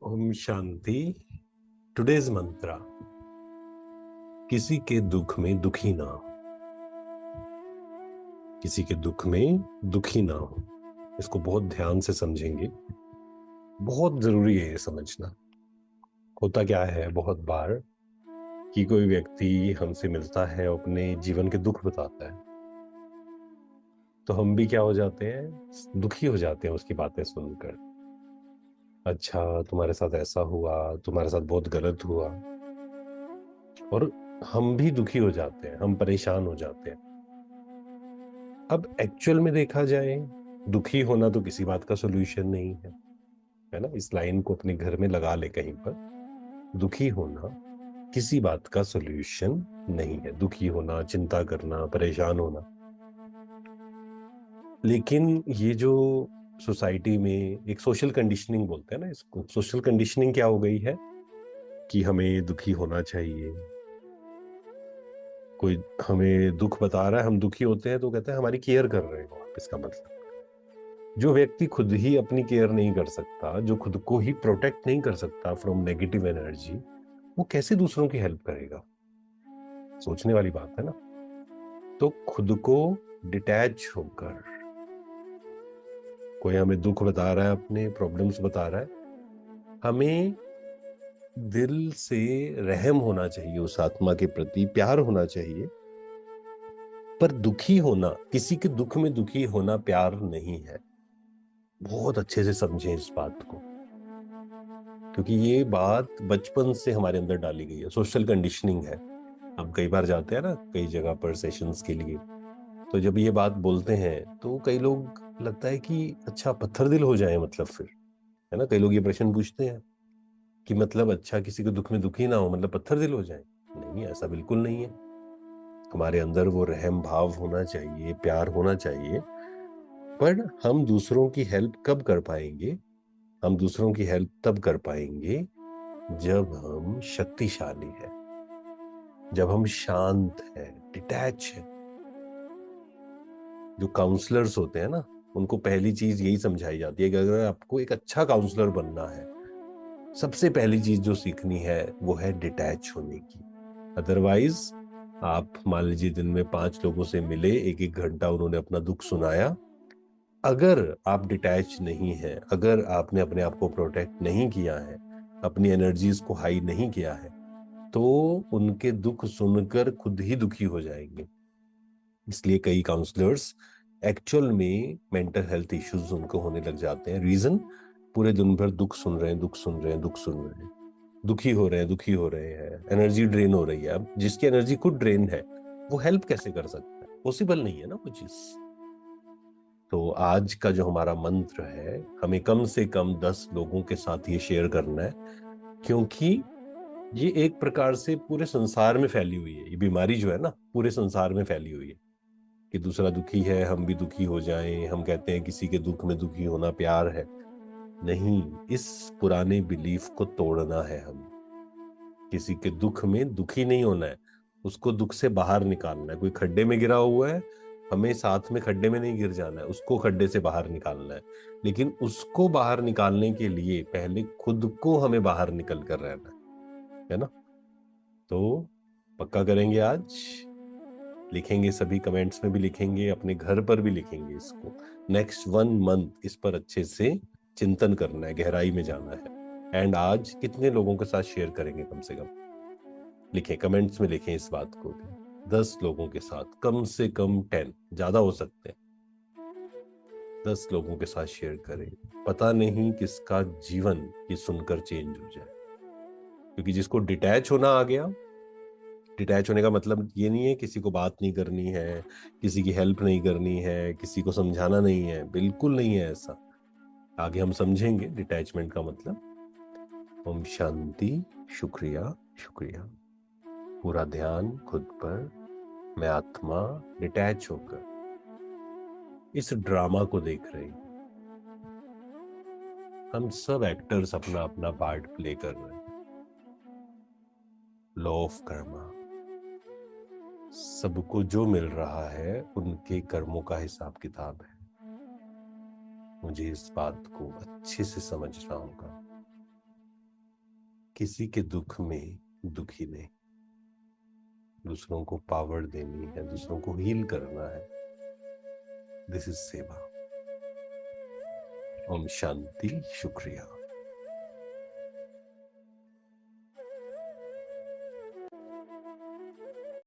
Om Shanti. Today's मंत्रा। किसी के दुख में दुखी ना हो। किसी के दुख में दुखी ना हो। इसको बहुत ध्यान से समझेंगे। बहुत जरूरी है ये समझना। होता क्या है बहुत बार कि कोई व्यक्ति हमसे मिलता है, अपने जीवन के दुख बताता है, तो हम भी क्या हो जाते हैं, दुखी हो जाते हैं उसकी बातें सुनकर। अच्छा, तुम्हारे साथ ऐसा हुआ, तुम्हारे साथ बहुत गलत हुआ। और हम भी दुखी हो जाते हैं, हम परेशान हो जाते हैं। अब एक्चुअल में देखा जाए, दुखी होना तो किसी बात का सोल्यूशन नहीं है ना। इस लाइन को अपने घर में लगा ले कहीं पर। दुखी होना किसी बात का सोल्यूशन नहीं है। दुखी होना, चिंता करना, परेशान होना। लेकिन ये जो सोसाइटी में एक सोशल कंडीशनिंग बोलते हैं ना इसको, सोशल कंडीशनिंग क्या हो गई है कि हमें दुखी होना चाहिए। कोई हमें दुख बता रहा है, हम दुखी होते हैं तो कहते हैं हमारी केयर कर रहे हो आप। इसका मतलब जो व्यक्ति खुद ही अपनी केयर नहीं कर सकता, जो खुद को ही प्रोटेक्ट नहीं कर सकता फ्रॉम नेगेटिव एनर्जी, वो कैसे दूसरों की हेल्प करेगा। सोचने वाली बात है ना। तो खुद को डिटैच होकर, कोई हमें दुख बता रहा है, अपने प्रॉब्लम्स बता रहा है, हमें दिल से रहम होना चाहिए, उस आत्मा के प्रति प्यार होना चाहिए। पर दुखी होना, किसी के दुख में दुखी होना प्यार नहीं है। बहुत अच्छे से समझें इस बात को, क्योंकि ये बात बचपन से हमारे अंदर डाली गई है, सोशल कंडीशनिंग है। हम कई बार जाते हैं ना कई जगह पर सेशंस के लिए, तो जब ये बात बोलते हैं तो कई लोग लगता है कि अच्छा पत्थर दिल हो जाए, मतलब फिर, है ना। कई लोग ये प्रश्न पूछते हैं कि मतलब अच्छा किसी के दुख में दुखी ना हो मतलब पत्थर दिल हो जाए। नहीं, ऐसा बिल्कुल नहीं है। हमारे अंदर वो रहम भाव होना चाहिए, प्यार होना चाहिए। पर हम दूसरों की हेल्प कब कर पाएंगे? हम दूसरों की हेल्प तब कर पाएंगे जब हम शक्तिशाली है, जब हम शांत है, डिटैच है। जो काउंसलर्स होते हैं ना, उनको पहली चीज यही समझाई जाती है कि अगर आपको एक अच्छा काउंसलर बनना है, सबसे पहली चीज जो सीखनी है वो है डिटैच होने की। अदरवाइज आप मान लीजिए दिन में 5 लोगों से मिले, एक एक घंटा उन्होंने अपना दुख सुनाया, अगर आप डिटैच नहीं है, अगर आपने अपने आप को प्रोटेक्ट नहीं किया है, अपनी एनर्जीज को हाई नहीं किया है, तो उनके दुख सुनकर खुद ही दुखी हो जाएंगे। इसलिए कई काउंसलर्स एक्चुअल में मेंटल हेल्थ इश्यूज उनको होने लग जाते हैं। रीजन, पूरे दिन भर दुख सुन रहे हैं, दुख सुन रहे हैं, दुख सुन रहे हैं, दुखी हो रहे हैं, दुखी हो रहे हैं, एनर्जी ड्रेन हो रही है। अब जिसकी एनर्जी खुद ड्रेन है, वो हेल्प कैसे कर सकता है? पॉसिबल नहीं है ना वो चीज। तो आज का जो हमारा मंत्र है, हमें कम से कम 10 लोगों के साथ ये शेयर करना है, क्योंकि ये एक प्रकार से पूरे संसार में फैली हुई है। ये बीमारी जो है ना, पूरे संसार में फैली हुई है कि दूसरा दुखी है, हम भी दुखी हो जाएं। हम कहते हैं किसी के दुख में दुखी होना प्यार है। नहीं, इस पुराने बिलीफ को तोड़ना है हमें। किसी के दुख में दुखी नहीं होना है, उसको दुख से बाहर निकालना है। कोई खड्डे में गिरा हुआ है, हमें साथ में खड्डे में नहीं गिर जाना है, उसको खड्डे से बाहर निकालना है। लेकिन उसको बाहर निकालने के लिए पहले खुद को हमें बाहर निकल कर रहना है ना। तो पक्का करेंगे आज। लिखेंगे, सभी कमेंट्स में भी लिखेंगे, अपने घर पर भी लिखेंगे इसको। नेक्स्ट 1 मंथ इस पर अच्छे से चिंतन करना है, गहराई में जाना है। एंड आज कितने लोगों के साथ शेयर करेंगे? कम से कम लिखें, कमेंट्स में लिखें इस बात को भी। 10 लोगों के साथ, कम से कम 10, ज्यादा हो सकते हैं। 10 लोगों के साथ शेयर करें। पता नहीं किसका जीवन ये सुनकर चेंज हो जाए। क्योंकि जिसको डिटैच होना आ गया, डिटैच होने का मतलब ये नहीं है किसी को बात नहीं करनी है, किसी की हेल्प नहीं करनी है, किसी को समझाना नहीं है, बिल्कुल नहीं है ऐसा। आगे हम समझेंगे डिटैचमेंट का मतलब। ओम शांति। शुक्रिया, शुक्रिया। पूरा ध्यान खुद पर। मैं आत्मा डिटैच होकर इस ड्रामा को देख रही हूं। हम सब एक्टर्स अपना अपना पार्ट प्ले कर रहे हैं। लॉ ऑफ कर्मा, सबको जो मिल रहा है उनके कर्मों का हिसाब किताब है। मुझे इस बात को अच्छे से समझना होगा। किसी के दुख में दुखी नहीं, दूसरों को पावर देनी है, दूसरों को हील करना है। दिस इज सेवा। ओम शांति। शुक्रिया।